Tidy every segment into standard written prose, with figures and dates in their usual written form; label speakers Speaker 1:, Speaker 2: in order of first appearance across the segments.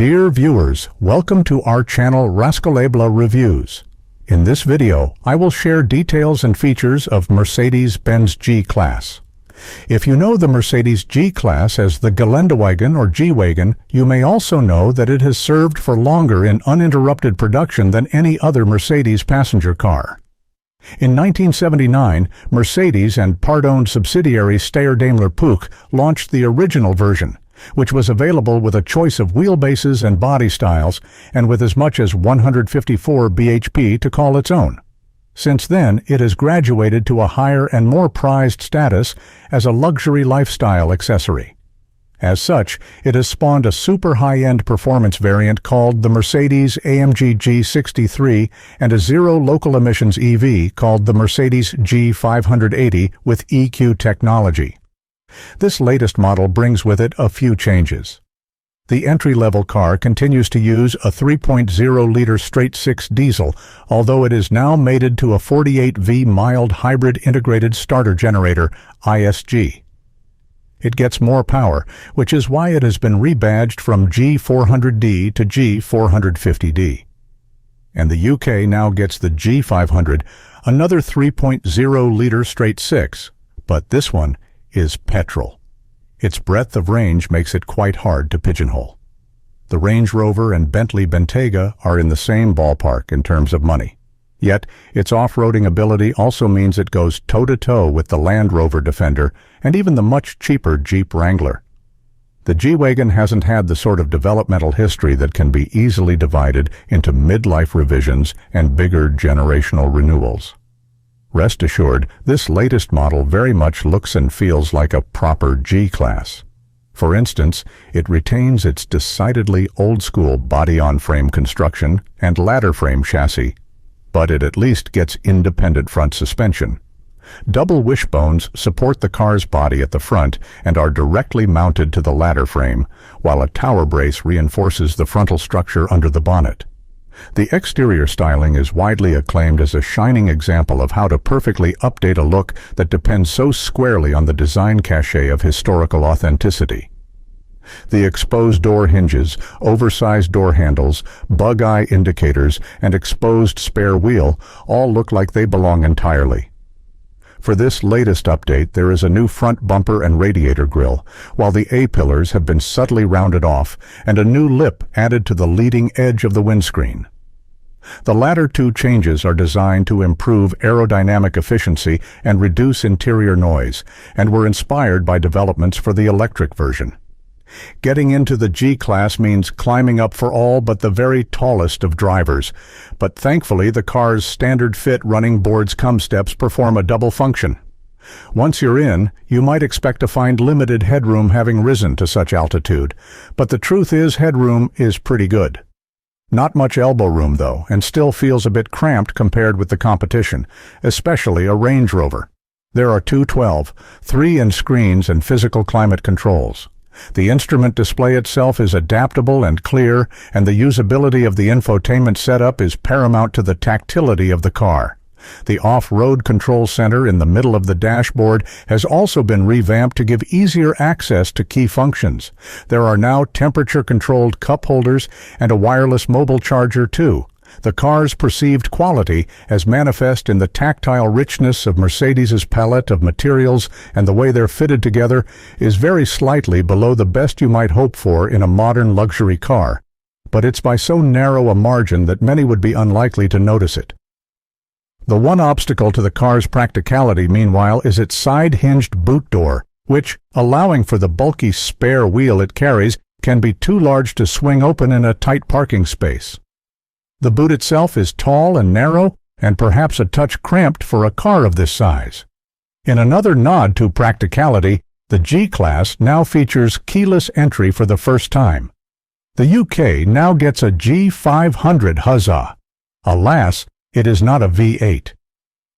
Speaker 1: Dear viewers, welcome to our channel Rascolabla Reviews. In this video, I will share details and features of Mercedes-Benz G-Class. If you know the Mercedes G-Class as the Geländewagen or G-Wagon, you may also know that it has served for longer in uninterrupted production than any other Mercedes passenger car. In 1979, Mercedes and part-owned subsidiary Steyr-Daimler-Puch launched the original version, which was available with a choice of wheelbases and body styles, and with as much as 154 bhp to call its own. Since then, it has graduated to a higher and more prized status as a luxury lifestyle accessory. As such, it has spawned a super high-end performance variant called the Mercedes-AMG G63 and a zero local emissions EV called the Mercedes G580 with EQ technology. This latest model brings with it a few changes. The entry-level car continues to use a 3.0-liter straight-six diesel, although it is now mated to a 48V mild hybrid integrated starter generator, ISG. It gets more power, which is why it has been rebadged from G400D to G450D. And the UK now gets the G500, another 3.0-liter straight-six, but this one is petrol. Its breadth of range makes it quite hard to pigeonhole. The Range Rover and Bentley Bentayga are in the same ballpark in terms of money. Yet, its off-roading ability also means it goes toe-to-toe with the Land Rover Defender and even the much cheaper Jeep Wrangler. The G-Wagon hasn't had the sort of developmental history that can be easily divided into midlife revisions and bigger generational renewals. Rest assured, this latest model very much looks and feels like a proper G-Class. For instance, it retains its decidedly old-school body-on-frame construction and ladder frame chassis, but it at least gets independent front suspension. Double wishbones support the car's body at the front and are directly mounted to the ladder frame, while a tower brace reinforces the frontal structure under the bonnet. The exterior styling is widely acclaimed as a shining example of how to perfectly update a look that depends so squarely on the design cachet of historical authenticity. The exposed door hinges, oversized door handles, bug-eye indicators, and exposed spare wheel all look like they belong entirely. For this latest update, there is a new front bumper and radiator grille, while the A-pillars have been subtly rounded off, and a new lip added to the leading edge of the windscreen. The latter two changes are designed to improve aerodynamic efficiency and reduce interior noise, and were inspired by developments for the electric version. Getting into the G-Class means climbing up for all but the very tallest of drivers, but thankfully the car's standard fit running boards cum steps perform a double function. Once you're in, you might expect to find limited headroom having risen to such altitude, but the truth is headroom is pretty good. Not much elbow room though, and still feels a bit cramped compared with the competition, especially a Range Rover. There are two 12, 3-inch screens and physical climate controls. The instrument display itself is adaptable and clear, and the usability of the infotainment setup is paramount to the tactility of the car. The off-road control center in the middle of the dashboard has also been revamped to give easier access to key functions. There are now temperature-controlled cup holders and a wireless mobile charger too. The car's perceived quality, as manifest in the tactile richness of Mercedes's palette of materials and the way they're fitted together, is very slightly below the best you might hope for in a modern luxury car, but it's by so narrow a margin that many would be unlikely to notice it. The one obstacle to the car's practicality, meanwhile, is its side-hinged boot door, which, allowing for the bulky spare wheel it carries, can be too large to swing open in a tight parking space. The boot itself is tall and narrow, and perhaps a touch cramped for a car of this size. In another nod to practicality, the G-Class now features keyless entry for the first time. The UK now gets a G500 huzzah. Alas, it is not a V8.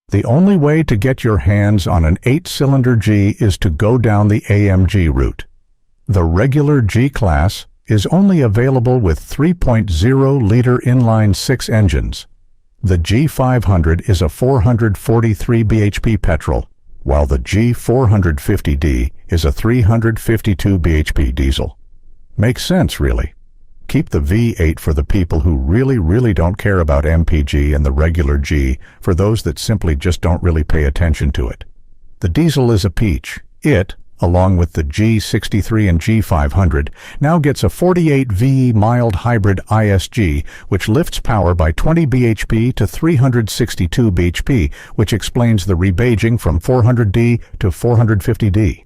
Speaker 1: The only way to get your hands on an 8-cylinder G is to go down the AMG route. The regular G-Class is only available with 3.0-liter inline-six engines. The G500 is a 443 bhp petrol, while the G450D is a 352 bhp diesel. Makes sense, really. keep the V8 for the people who really don't care about MPG and the regular G for those that simply just don't really pay attention to it. The diesel is a peach. It, along with the G63 and G500, now gets a 48V mild hybrid ISG, which lifts power by 20 bhp to 362 bhp, which explains the rebadging from 400D to 450D.